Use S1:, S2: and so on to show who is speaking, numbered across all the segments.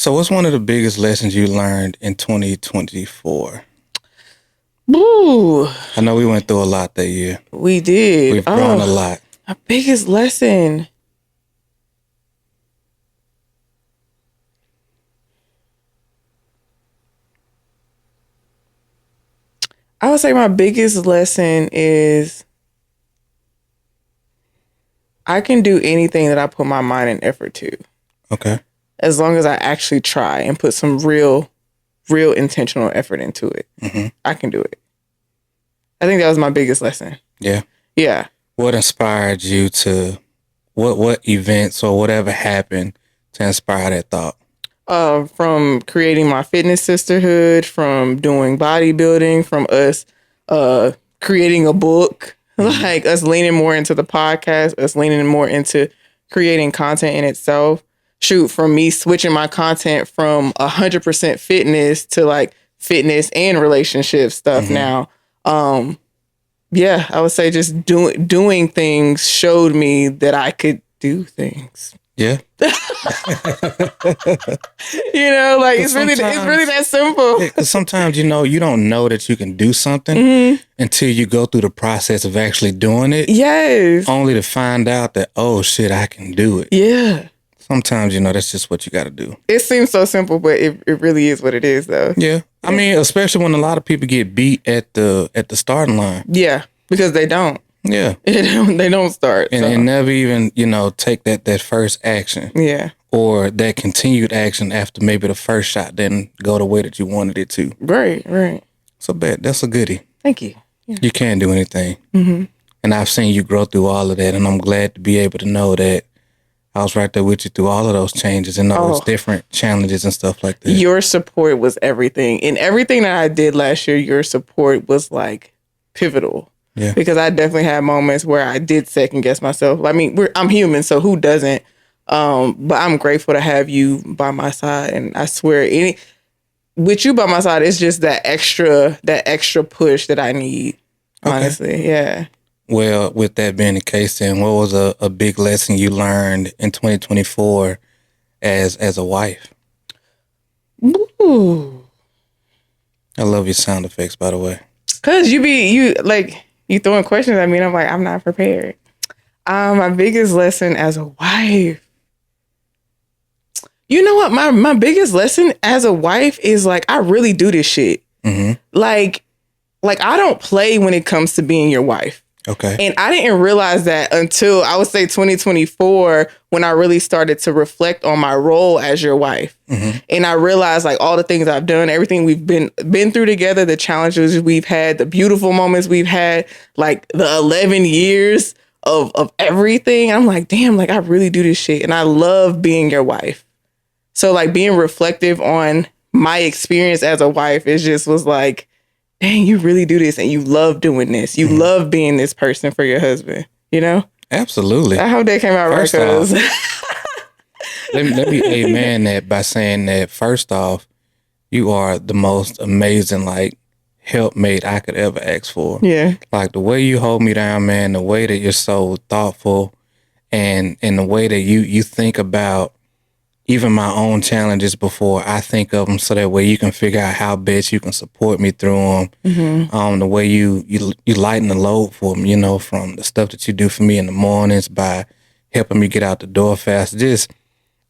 S1: So what's one of the biggest lessons you learned in 2024?
S2: Ooh,
S1: I know we went through a lot that year.
S2: we did.
S1: We've grown a lot.
S2: My biggest lesson. I would say my biggest lesson is I can do anything that I put my mind and effort to,
S1: Okay.
S2: as long as I actually try and put some real intentional effort into it.
S1: Mm-hmm.
S2: I can do it. I think that was my biggest lesson.
S1: Yeah.
S2: Yeah.
S1: What inspired you to, what events or whatever happened to inspire that thought?
S2: From creating my fitness sisterhood, from doing bodybuilding, from us creating a book, like us leaning more into the podcast, us leaning more into creating content in itself. Shoot, from me switching my content from 100% fitness to like fitness and relationship stuff now. Yeah, I would say just doing things showed me that I could do things.
S1: Yeah.
S2: Like it's really that simple.
S1: Yeah, 'cause sometimes, you don't know that you can do something until you go through the process of actually doing it.
S2: Yes.
S1: Only to find out that, oh shit, I can do it.
S2: Yeah.
S1: Sometimes, that's just what you got to do.
S2: It seems so simple, but it really is what it is, though.
S1: Yeah. I mean, especially when a lot of people get beat at the starting line.
S2: Yeah, because they don't.
S1: Yeah.
S2: They don't start.
S1: And never even, take that first action.
S2: Yeah.
S1: Or that continued action after maybe the first shot didn't go the way that you wanted it to.
S2: Right.
S1: So that's a goodie.
S2: Thank you. Yeah.
S1: You can do anything. Mm-hmm. And I've seen you grow through all of that. And I'm glad to be able to know that I was right there with you through all of those changes and those different challenges and stuff like that.
S2: Your support was everything. And everything that I did last year, your support was like pivotal.
S1: Yeah.
S2: Because I definitely had moments where I did second guess myself. I mean, I'm human, so who doesn't? But I'm grateful to have you by my side. And I swear, with you by my side, it's just that extra push that I need. Honestly, okay. Yeah.
S1: Well, with that being the case, then what was a big lesson you learned in 2024 as a wife?
S2: Ooh.
S1: I love your sound effects, by the way.
S2: Cause you throwing questions at me, and I'm like, I'm not prepared. My biggest lesson as a wife. You know what? My biggest lesson as a wife is like, I really do this shit. Mm-hmm. Like I don't play when it comes to being your wife.
S1: Okay.
S2: And I didn't realize that until I would say 2024, when I really started to reflect on my role as your wife. Mm-hmm. And I realized like all the things I've done, everything we've been through together, the challenges we've had, the beautiful moments we've had, like the 11 years of everything. I'm like, damn, like I really do this shit. And I love being your wife. So like being reflective on my experience as a wife was like, dang, you really do this and you love doing this. You love being this person for your husband,
S1: Absolutely.
S2: I hope that came out right, cuz.
S1: let me amen that by saying that, first off, you are the most amazing, like, helpmate I could ever ask for.
S2: Yeah.
S1: Like, the way you hold me down, man, the way that you're so thoughtful and the way that you think about even my own challenges before I think of them, so that way you can figure out how best you can support me through them. Mm-hmm. The way you lighten the load for me, from the stuff that you do for me in the mornings by helping me get out the door fast. Just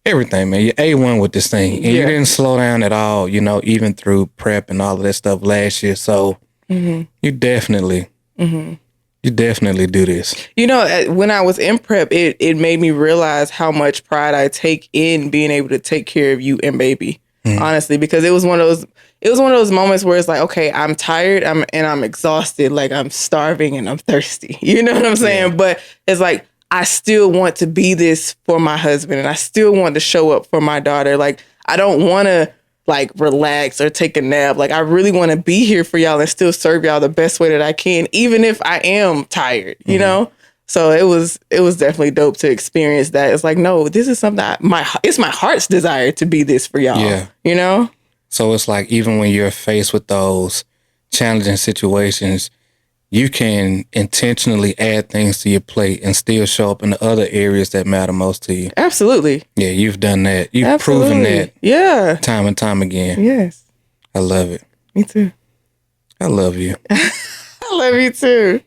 S1: everything, man. You're A1 with this thing. And you didn't slow down at all, even through prep and all of that stuff last year. So you definitely... Mm-hmm. You definitely do this.
S2: When I was in prep, it made me realize how much pride I take in being able to take care of you and baby. Honestly, because it was one of those moments where it's like, okay, I'm tired, I'm exhausted, like I'm starving and I'm thirsty. You know what I'm saying? Yeah. But it's like I still want to be this for my husband, and I still want to show up for my daughter. Like I don't want to like relax or take a nap. Like I really want to be here for y'all and still serve y'all the best way that I can, even if I am tired, you know? So it was definitely dope to experience that. It's like, no, this is something it's my heart's desire to be this for y'all,
S1: So it's like, even when you're faced with those challenging situations, you can intentionally add things to your plate and still show up in the other areas that matter most to you.
S2: Absolutely.
S1: Yeah, you've done that. You've proven
S2: Absolutely.
S1: that
S2: Yeah.
S1: time and time again.
S2: Yes.
S1: I love it.
S2: Me too.
S1: I love you.
S2: I love you too.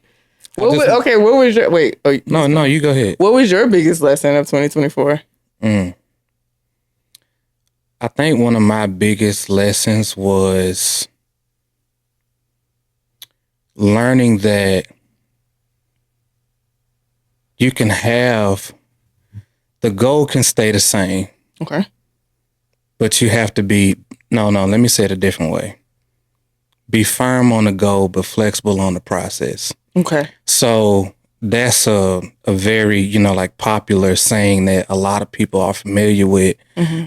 S2: What
S1: just-
S2: was your wait? Oh,
S1: No, you go ahead.
S2: What was your biggest lesson of 2024?
S1: I think one of my biggest lessons was learning that you can have the goal can stay the same,
S2: Okay.
S1: but you have to be let me say it a different way. Be firm on the goal, but flexible on the process.
S2: Okay.
S1: So that's a very, like popular saying that a lot of people are familiar with.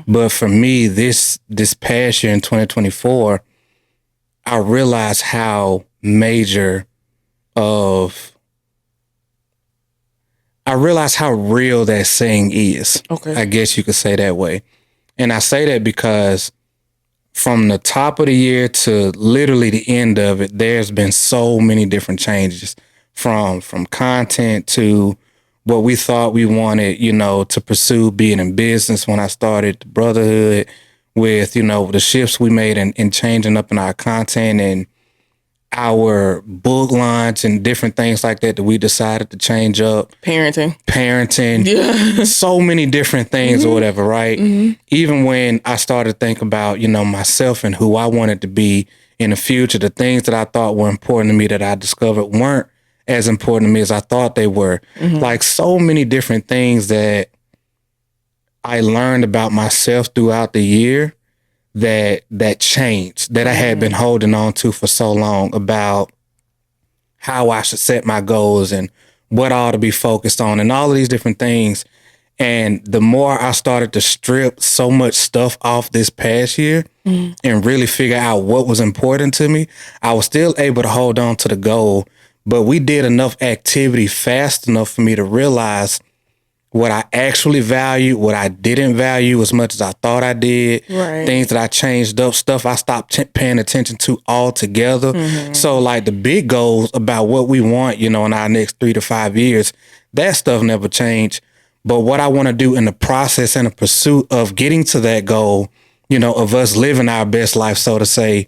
S1: But for me, this past year in 2024, I realized how major I realized how real that saying is.
S2: Okay.
S1: I guess you could say that way. And I say that because from the top of the year to literally the end of it, there's been so many different changes from content to what we thought we wanted, to pursue being in business when I started the brotherhood with, the shifts we made and changing up in our content and our book launch and different things like that we decided to change up.
S2: Parenting.
S1: Yeah. So many different things or whatever, right? Even when I started to think about, myself and who I wanted to be in the future, the things that I thought were important to me that I discovered weren't as important to me as I thought they were. Like so many different things that I learned about myself throughout the year that changed, that I had been holding on to for so long, about how I should set my goals and what I ought to be focused on and all of these different things. And the more I started to strip so much stuff off this past year and really figure out what was important to me, I was still able to hold on to the goal. But we did enough activity fast enough for me to realize what I actually valued, what I didn't value as much as I thought I did,
S2: Right.
S1: things that I changed up, stuff I stopped paying attention to altogether. So like the big goals about what we want, in our next 3 to 5 years, that stuff never changed. But what I want to do in the process and the pursuit of getting to that goal, of us living our best life, so to say,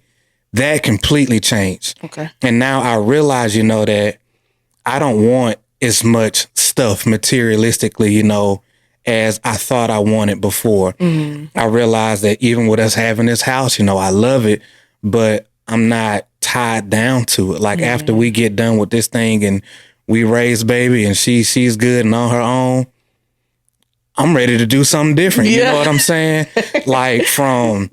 S1: that completely changed.
S2: Okay.
S1: And now I realize, that I don't want as much stuff materialistically, as I thought I wanted before. I realized that even with us having this house, I love it, but I'm not tied down to it. Like after we get done with this thing and we raise baby and she's good and on her own, I'm ready to do something different. You know what I'm saying? Like from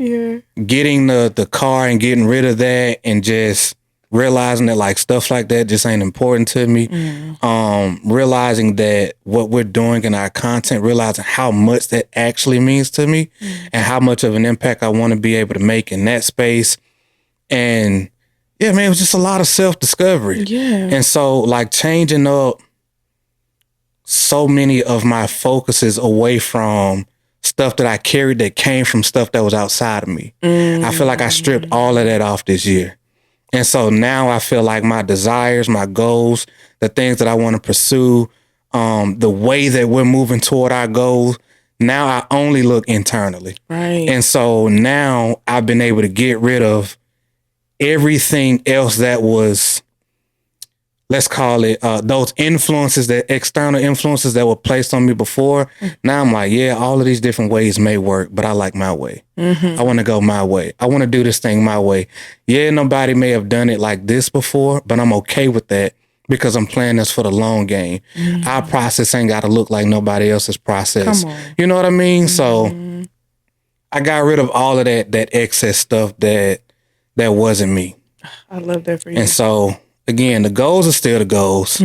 S1: getting the car and getting rid of that and just realizing that like stuff like that just ain't important to me. Realizing that what we're doing in our content, realizing how much that actually means to me and how much of an impact I want to be able to make in that space. And yeah, man, it was just a lot of self-discovery.
S2: Yeah.
S1: And so like changing up so many of my focuses away from stuff that I carried that came from stuff that was outside of me. I feel like I stripped all of that off this year. And so now I feel like my desires, my goals, the things that I want to pursue, the way that we're moving toward our goals, now I only look internally.
S2: Right.
S1: And so now I've been able to get rid of everything else that was, let's call it, those influences, that external influences that were placed on me before. Now I'm like, yeah, all of these different ways may work, but I like my way. I want to go my way. I want to do this thing my way. Yeah, nobody may have done it like this before, but I'm okay with that because I'm playing this for the long game. Our process ain't got to look like nobody else's process.
S2: Come on.
S1: You know what I mean? So I got rid of all of that excess stuff that wasn't me.
S2: I love that for you.
S1: And so again, the goals are still the goals,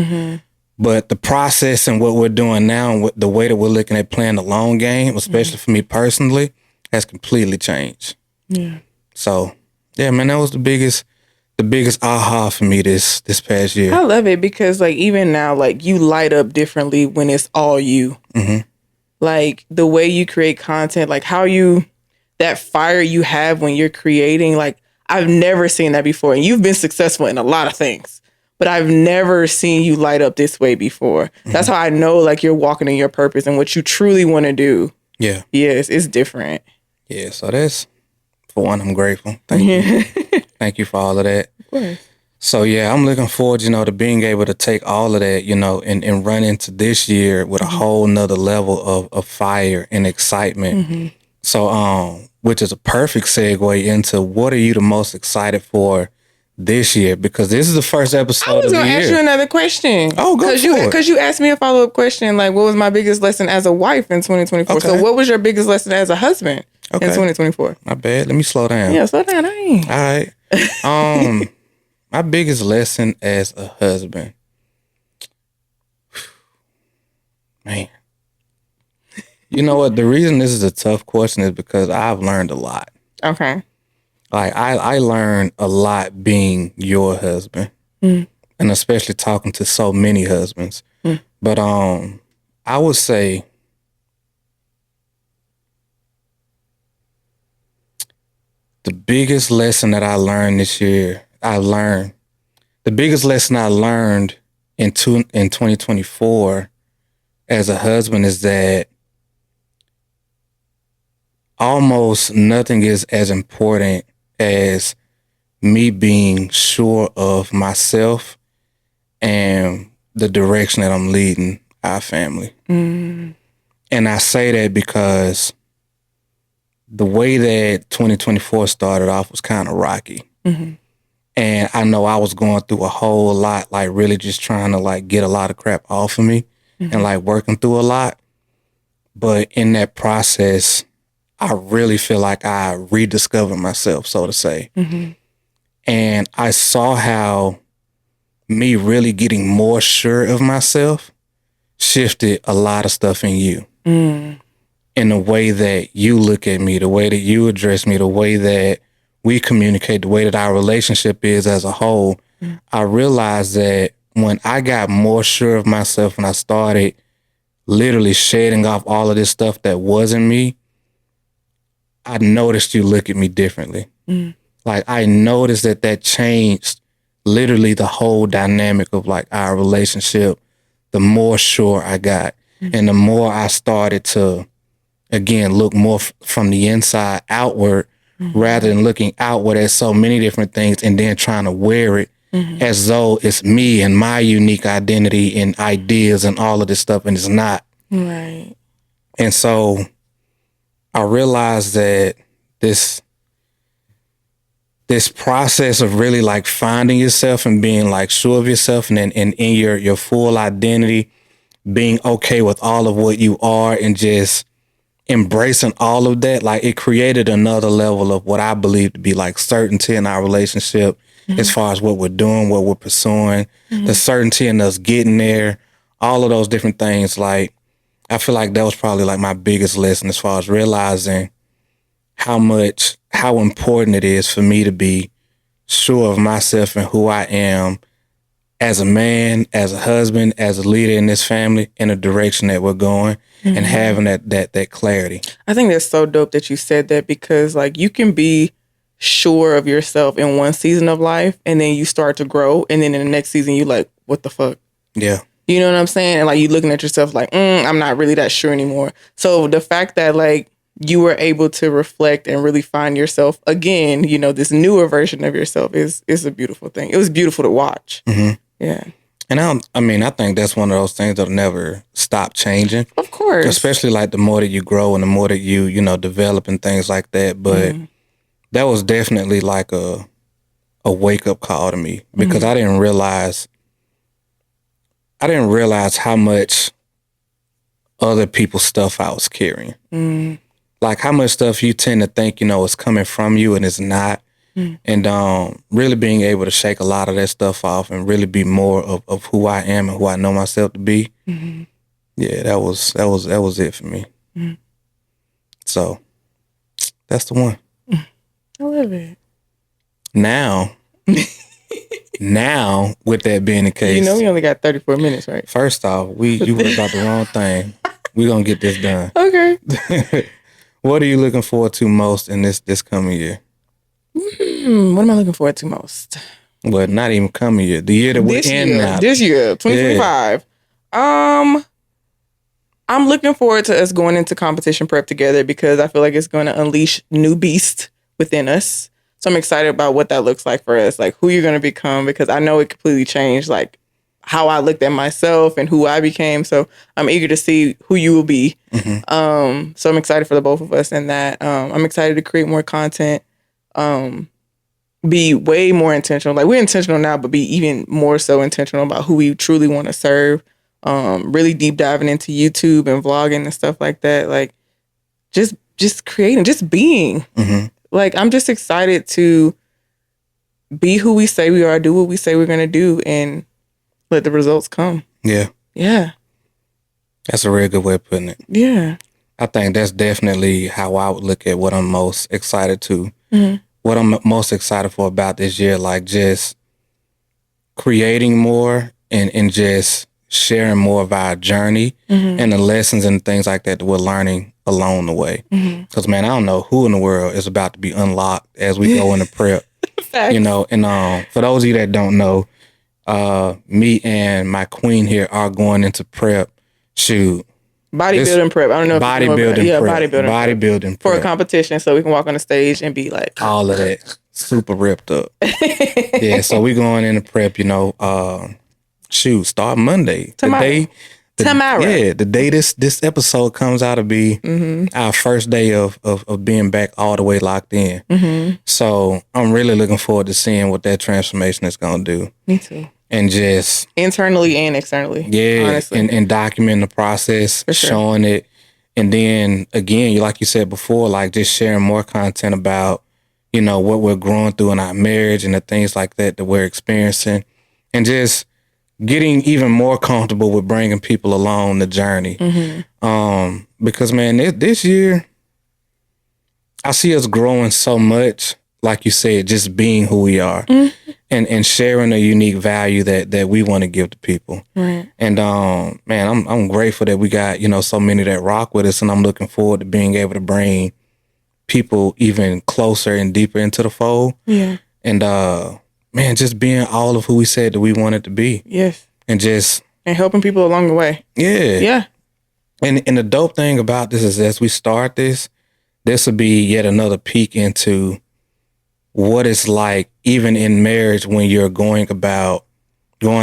S1: but the process and what we're doing now and the way that we're looking at playing the long game, especially for me personally, has completely changed.
S2: Yeah.
S1: So yeah, man, that was the biggest aha for me this past year.
S2: I love it because like even now, like you light up differently when it's all you. Like the way you create content, like that fire you have when you're creating, like I've never seen that before. And you've been successful in a lot of things. but I've never seen you light up this way before. That's how I know like you're walking in your purpose and what you truly want to do.
S1: Yeah.
S2: Yes, it's different.
S1: Yeah. So that's, for one, I'm grateful. Thank you. Thank you for all of that.
S2: Of course.
S1: So yeah, I'm looking forward, to being able to take all of that, and run into this year with a whole nother level of fire and excitement. So, which is a perfect segue into what are you the most excited for this year? Because this is the first episode
S2: I was
S1: of the
S2: going to ask you
S1: year.
S2: another question.
S1: Oh, go for it.
S2: Because you asked me a follow-up question, like, what was my biggest lesson as a wife in 2024?
S1: Okay.
S2: So what was your biggest lesson as a husband in 2024?
S1: My bad. Let me slow down.
S2: Yeah, slow down.
S1: All right. My biggest lesson as a husband, man. You know what? The reason this is a tough question is because I've learned a lot.
S2: Okay.
S1: Like I learned a lot being your husband, and especially talking to so many husbands. But I would say the biggest lesson that I learned this year, the biggest lesson I learned in 2024 as a husband is that almost nothing is as important as me being sure of myself and the direction that I'm leading our family. And I say that because the way that 2024 started off was kind of rocky. And I know I was going through a whole lot, like really just trying to like get a lot of crap off of me and like working through a lot. But in that process, I really feel like I rediscovered myself, so to say. And I saw how me really getting more sure of myself shifted a lot of stuff in you. In the way that you look at me, the way that you address me, the way that we communicate, the way that our relationship is as a whole. I realized that when I got more sure of myself and I started literally shedding off all of this stuff that wasn't me, I noticed you look at me differently. Like I noticed that changed literally the whole dynamic of like our relationship. The more sure I got and the more I started to, again, look more from the inside outward rather than looking outward at so many different things and then trying to wear it as though it's me and my unique identity and ideas and all of this stuff, and it's not.
S2: Right.
S1: And so I realized that this process of really like finding yourself and being like sure of yourself and in your full identity, being okay with all of what you are and just embracing all of that, like it created another level of what I believe to be like certainty in our relationship as far as what we're doing, what we're pursuing, the certainty in us getting there, all of those different things. Like, I feel like that was probably like my biggest lesson as far as realizing how important it is for me to be sure of myself and who I am as a man, as a husband, as a leader in this family, in the direction that we're going, and having that clarity.
S2: I think that's so dope that you said that, because like you can be sure of yourself in one season of life and then you start to grow, and then in the next season you like, what the fuck?
S1: Yeah.
S2: You know what I'm saying? And like you looking at yourself like, I'm not really that sure anymore. So the fact that like you were able to reflect and really find yourself again, this newer version of yourself is a beautiful thing. It was beautiful to watch. Yeah.
S1: And I think that's one of those things that'll never stop changing.
S2: Of course.
S1: Especially like the more that you grow and the more that you develop and things like that. But that was definitely like a wake up call to me, because I didn't realize how much other people's stuff I was carrying. Like how much stuff you tend to think, is coming from you and it's not. And really being able to shake a lot of that stuff off and really be more of who I am and who I know myself to be. Yeah, that was it for me. So that's the one.
S2: I love it.
S1: Now, with that being the case,
S2: we only got 34 minutes, right?
S1: First off, you were about the wrong thing. We're gonna get this done.
S2: Okay.
S1: What are you looking forward to most in this coming year?
S2: What am I looking forward to most?
S1: Well, not even coming year. The year that we're in now.
S2: This year, 2025. Yeah. I'm looking forward to us going into competition prep together because I feel like it's going to unleash new beasts within us. So I'm excited about what that looks like for us, like who you're going to become, because I know it completely changed like how I looked at myself and who I became. So I'm eager to see who you will be. Mm-hmm. So I'm excited for the both of us in that. I'm excited to create more content, be way more intentional. Like we're intentional now, but be even more so intentional about who we truly want to serve. Really deep diving into YouTube and vlogging and stuff like that. Like just creating, just being. Mm-hmm. Like I'm just excited to be who we say we are, do what we say we're gonna do, and let the results come.
S1: Yeah.
S2: Yeah.
S1: That's a real good way of putting it.
S2: Yeah.
S1: I think that's definitely how I would look at what I'm most excited to. Mm-hmm. What I'm most excited for about this year, like just creating more and just sharing more of our journey and the lessons and things like that we're learning along the way. Because, man, I don't know who in the world is about to be unlocked as we go into prep. You know, and for those of you that don't know, me and my queen here are going into prep.
S2: Bodybuilding prep. I don't know if
S1: bodybuilding
S2: you know
S1: prep.
S2: Bodybuilding
S1: prep.
S2: For a competition so we can walk on the stage and be like...
S1: all of that. Super ripped up. Yeah, so we going into prep, you know, start Monday.
S2: Tomorrow.
S1: Yeah, the day this episode comes out to be our first day of being back all the way locked in. Mm-hmm. So I'm really looking forward to seeing what that transformation is going to do.
S2: Me too.
S1: And just...
S2: internally and externally.
S1: Yeah,
S2: honestly.
S1: And documenting the process, showing it. And then, again, like you said before, like just sharing more content about, you know, what we're growing through in our marriage and the things like that we're experiencing. And just getting even more comfortable with bringing people along the journey. Mm-hmm. Because, man, this year, I see us growing so much, like you said, just being who we are. Mm-hmm. And sharing a unique value that we want to give to people. Right. And man, I'm grateful that we got, you know, so many that rock with us, and I'm looking forward to being able to bring people even closer and deeper into the fold. Yeah. And man, just being all of who we said that we wanted to be. Yes. And
S2: helping people along the way.
S1: Yeah. Yeah. And the dope thing about this is as we start this will be yet another peek into what it's like even in marriage when you're going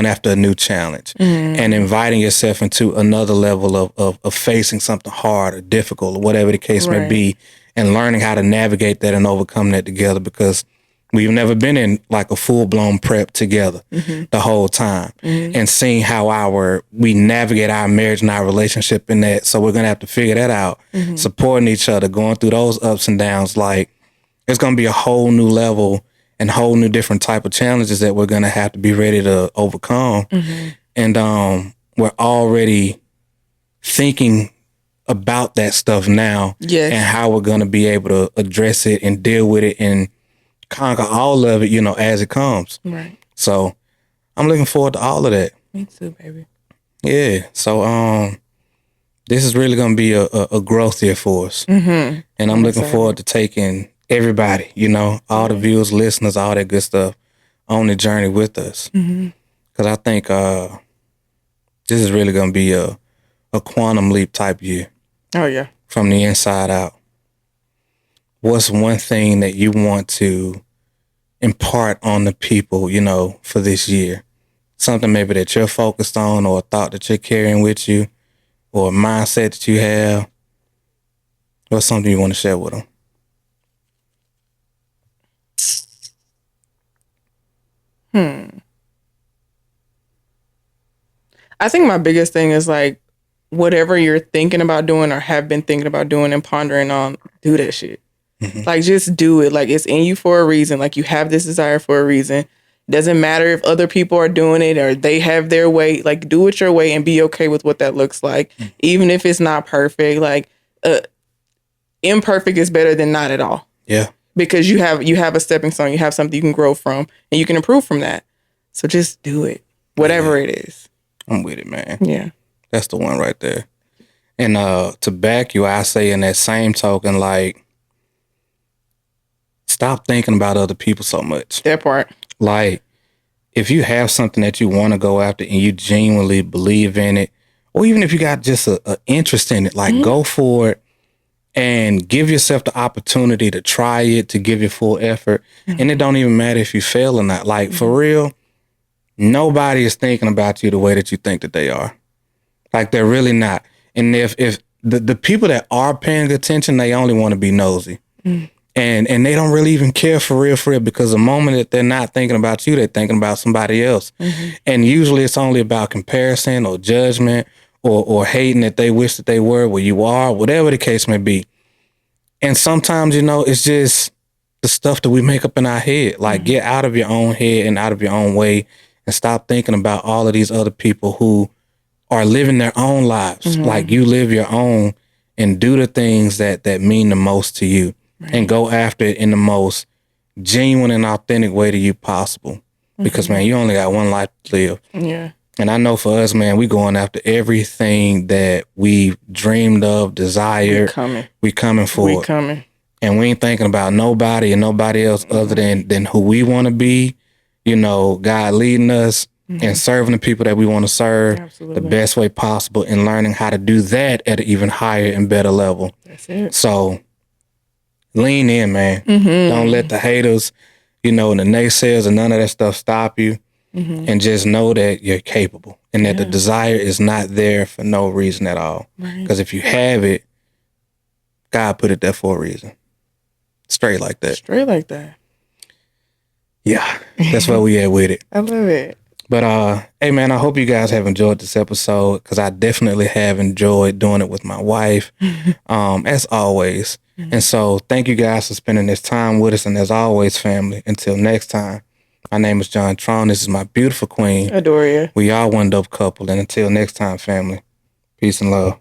S1: after a new challenge and inviting yourself into another level of facing something hard or difficult or whatever the case may be, and learning how to navigate that and overcome that together, because we've never been in like a full-blown prep together the whole time, and seeing how we navigate our marriage and our relationship in that. So we're going to have to figure that out, supporting each other, going through those ups and downs. Like, it's going to be a whole new level and whole new different type of challenges that we're going to have to be ready to overcome. Mm-hmm. And we're already thinking about that stuff now, and how we're going to be able to address it and deal with it and conquer all of it, you know, as it comes. Right. So I'm looking forward to all of that.
S2: Me too, baby.
S1: Yeah. So this is really going to be a growth year for us. Mm-hmm. And I'm looking forward to taking everybody, you know, all the viewers, listeners, all that good stuff on the journey with us. Because I think this is really going to be a quantum leap type year.
S2: Oh, yeah.
S1: From the inside out. What's one thing that you want to impart on the people, you know, for this year? Something maybe that you're focused on, or a thought that you're carrying with you, or a mindset that you have. What's something you want to share with them?
S2: I think my biggest thing is like, whatever you're thinking about doing or have been thinking about doing and pondering on, do that shit. Mm-hmm. Like, just do it. Like, it's in you for a reason. Like, you have this desire for a reason. Doesn't matter if other people are doing it or they have their way. Like, do it your way and be okay with what that looks like. Mm-hmm. Even if it's not perfect. Like, imperfect is better than not at all.
S1: Yeah.
S2: Because you have a stepping stone. You have something you can grow from, and you can improve from that. So just do it. Whatever it is.
S1: I'm with it, man.
S2: Yeah.
S1: That's the one right there. And to back you, I say in that same token, like, stop thinking about other people so much.
S2: That part.
S1: Like, if you have something that you want to go after and you genuinely believe in it, or even if you got just a interest in it, like go for it and give yourself the opportunity to try it, to give your full effort. And it don't even matter if you fail or not. Like for real, nobody is thinking about you the way that you think that they are. Like they're really not. And if the people that are paying attention, they only want to be nosy. And they don't really even care for real, because the moment that they're not thinking about you, they're thinking about somebody else. And usually it's only about comparison or judgment or hating that they wish that they were where you are, whatever the case may be. And sometimes, it's just the stuff that we make up in our head. Like get out of your own head and out of your own way and stop thinking about all of these other people who are living their own lives. Like you live your own and do the things that mean the most to you. And go after it in the most genuine and authentic way to you possible. Because, man, you only got one life to live.
S2: Yeah.
S1: And I know for us, man, we going after everything that we dreamed of, desired. We coming for it. And we ain't thinking about nobody and nobody else other than who we want to be. God leading us and serving the people that we want to serve the best way possible and learning how to do that at an even higher and better level.
S2: That's it.
S1: So lean in, man. Don't let the haters, and the naysayers and none of that stuff stop you. And just know that you're capable and that the desire is not there for no reason at all. Because if you have it, God put it there for a reason. Straight like that. Yeah, that's where we at with it.
S2: I love it.
S1: But hey, man, I hope you guys have enjoyed this episode because I definitely have enjoyed doing it with my wife, as always. And so thank you guys for spending this time with us. And as always, family, until next time, my name is John Tron. This is my beautiful queen.
S2: Adoria.
S1: We are one dope couple. And until next time, family, peace and love.